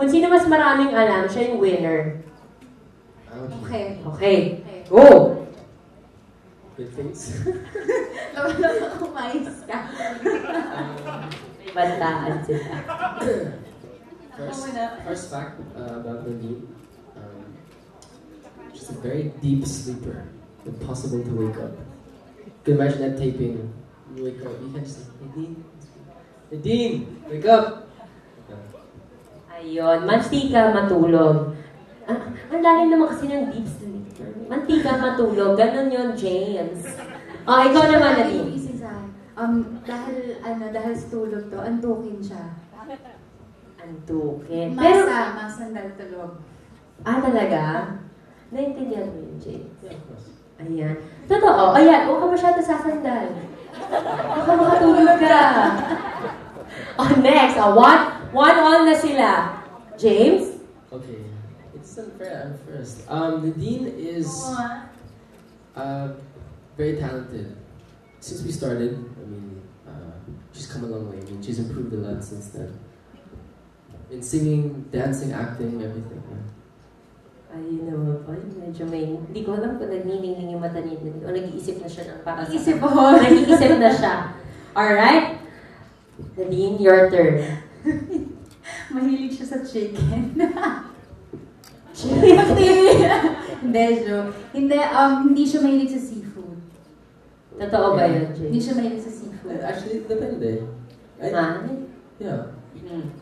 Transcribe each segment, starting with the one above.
Kung sino mas maraming alam, siya yung winner. Okay. Okay. Go! Good things. Kumayos ka. May bantaan sila. First fact about Nadine. She's a very deep sleeper. Impossible to wake up. You can imagine that taping. You wake up, you can just say, Nadine, Nadine, wake up! Ayun, mantika matulog. Ang lalim naman kasi ng deep sleeper. Mantika matulog, ganun yun, James. Ikaw naman, Nadine. Dahil sa tulog to, antukin siya. Antukin. Masandal tulog. Talaga? Naintindihan mo yun, James? Yeah, of course. Ayan. Totoo. Ayan, huwag ka masyado sasandal. Baka makatulog ka. Next. One all na sila. James? Okay. It's unfair. I'm first. Nadine is very talented. Since we started, she's come a long way. She's improved a lot since then. In singing, dancing, acting, everything. Yeah. Ayun naman po. Medyo may... Hindi ko alam kung nagniningning yung mata niya. O nag-iisip na siya ng para sa... Nag-iisip na siya. Alright? Nadine, your turn. Mahilig siya sa chicken. Chicken? Hindi, joke. Hindi siya mahilig sa seafood. Totoo ba yun, Jay? Hindi siya mahilig sa seafood. Actually, depende. Yeah.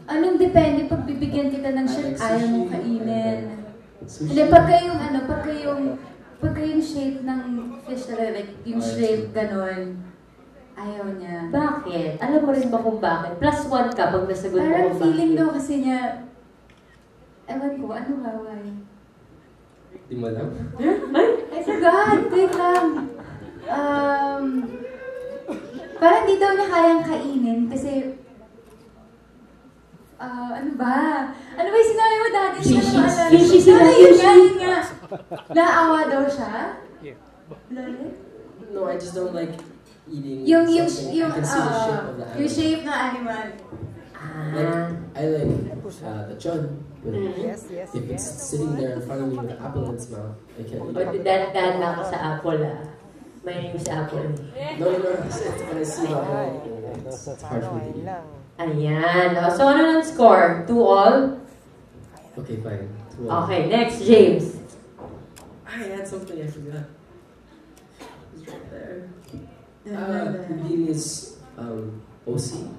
Anong depende? Pag bibigyan kita ng shirt, ayaw mong kainin. Hindi, pagka yung shape ng fish talaga, like yung shape ganon, ayaw niya. Bakit? Alam mo rin ba kung bakit? +1 ka pag nasagot mo parang kung feeling bakit. daw kasi niya, ewan ko, ano waway? Di mo alam? I forgot! Wait lang. Parang di daw niya kayang kainin kasi ano ba? Ano ba yung sinabi mo dati? Fishy sila. Yun nga. Naawa daw siya? No, I just don't like eating Yung something. I can see the shape of the animal. yung shape ng animal. Like, I like the chun, but if it's sitting there in front of me with an apple in its mouth, I can't eat it. Dahan na ako sa apple, May name sa apple. No, it's when I see the apple, it's hard for me to eat. Ayan. So, ano ng score? 2 all? Okay, fine. Okay, next, James. I had something I forgot. It's right there. Nadine is OC.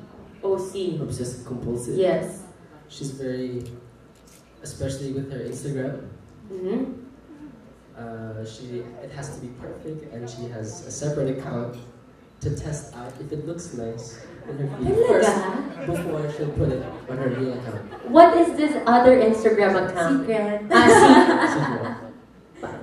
OC. Obsessive compulsive. Yes. She's very, especially with her Instagram. Mm-hmm. It has to be perfect, and she has a separate account to test out if it looks nice in her feed first before she'll put it on her real account. What is this other Instagram account? Secret. Secret.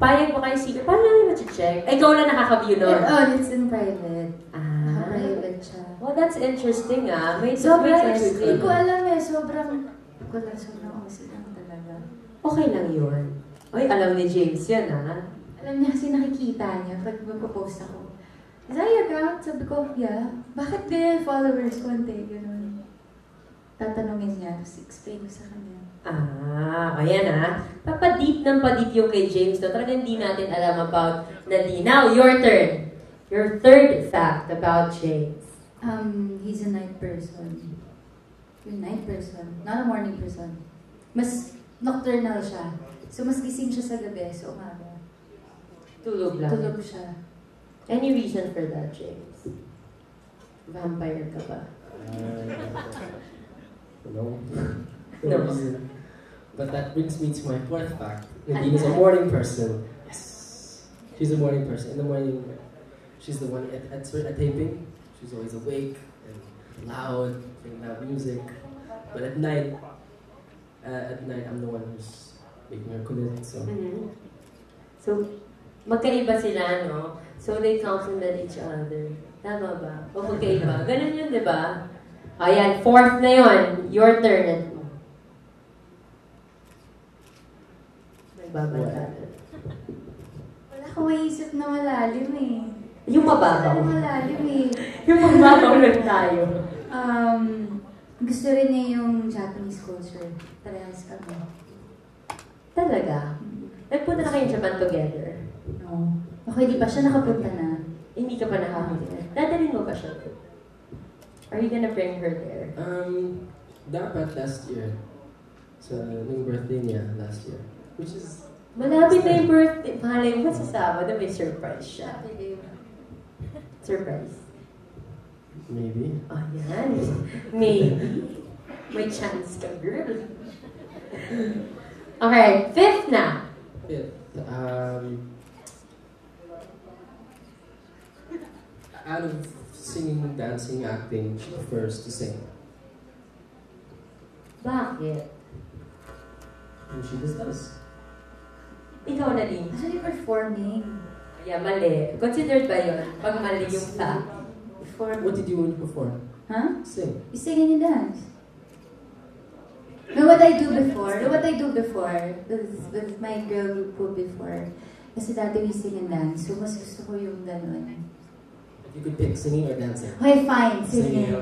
Payag mo kayo secret? Paano namin ma-check? Ikaw na nakaka-view nun. It's in private. Private siya. Well, that's interesting, May Sobrang, interesting. hindi ko alam sobrang kasi lang talaga. Okay lang yun. Ay, alam ni James yan, Alam niya kasi nakikita niya pag magpo-post ako. Is that your account? Sabi ko, yeah. Bakit ganyan followers konti? Ganun. Tatanungin niya, tapos explain ko sa kanya. Ayan Papadip ng padip yung kay James. Talagang hindi natin alam about Nadine. Now, your turn. Your third fact about James. He's a night person. You're a night person, not a morning person. Mas nocturnal siya. So, mas gising siya sa gabi, so umaga. Tulog lang. Tulog siya. Any reason for that, James? Vampire ka ba? No. No. Reason. But that brings me to my fourth fact. Nadine is a morning person. Yes. She's a morning person. In the morning, she's the one at taping. She's always awake and loud, playing loud music. But at night, I'm the one who's making her kulit. So. So, magkaiba sila, no? So, they complement each other. Tama ba? O magkaiba? Ganun yun, di ba? Ayan, fourth na yun. Your turn. Nagbabanta. Wala akong maisip na malalim Yung mababaw. Malalim Yung mababaw lang tayo. Gusto rin niya yung Japanese culture. Parehas kami. Talaga? Nagpunta na kayo in Japan together? No. Okay, di pa siya nakapunta na. Hindi ka pa nakapunta. Dadalhin mo ba siya? Are you gonna bring her there? Dapat last year. So, nung birthday niya last year. Which is... Malapit na yung birthday. Malay mo sa Sabado, may surprise siya. Surprise. Maybe. Oh, yan. Maybe. May chance ka, girl. Okay, fifth na. Fifth. Out of singing, dancing, acting, she prefers to sing. Bakit? And she just does. Ikaw na din. Actually, performing. Yeah, mali. Considered ba yun? Pag mali yung fact. What did you want to perform? Huh? Sing. You sing and you dance. Know what I do before? With my girl group po before. Kasi dati we sing and dance. So, mas gusto ko yung ganun. You could pick singing or dancing. Okay, fine. Singing.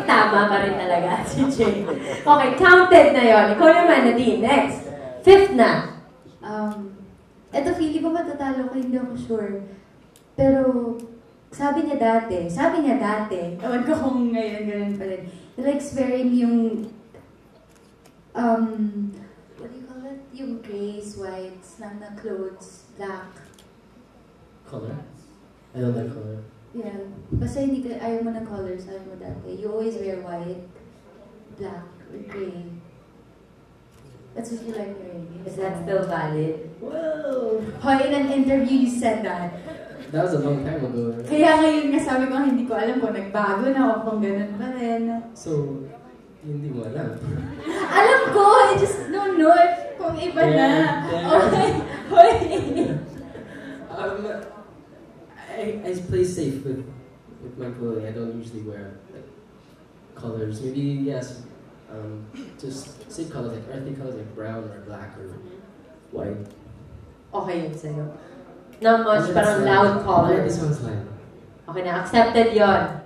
Tama ka rin talaga, si Jay. Okay, counted na yon. Ikaw naman, Nadine. Next. Fifth na. Eto, feeling ko matatalo ko, hindi ako sure. Pero, sabi niya dati, ewan ko kung ngayon ganun pa rin. He likes wearing yung, what do you call it? Yung grays, whites, lang na clothes, black. Color? I don't like color. Yeah. Basta hindi ka, ayaw mo ng colors, ayaw mo dati. You always wear white, black, or gray. That's what you like wearing. Is that still valid? Well, Hoy, in an interview, you said that. that was a long time ago. Right? Kaya ngayon nga sabi ko, hindi ko alam kung nagbago na o kung ganun pa rin. So, hindi mo alam. Alam ko! I just don't know if kung iba na. Okay. Hoy! I play safe with my clothing. I don't usually wear like, colors. Maybe, yes, just safe colors, like earthy colors, like brown or black or white. Okay yun sa'yo. Not much, parang loud color. This one's like... Okay na, accepted yon.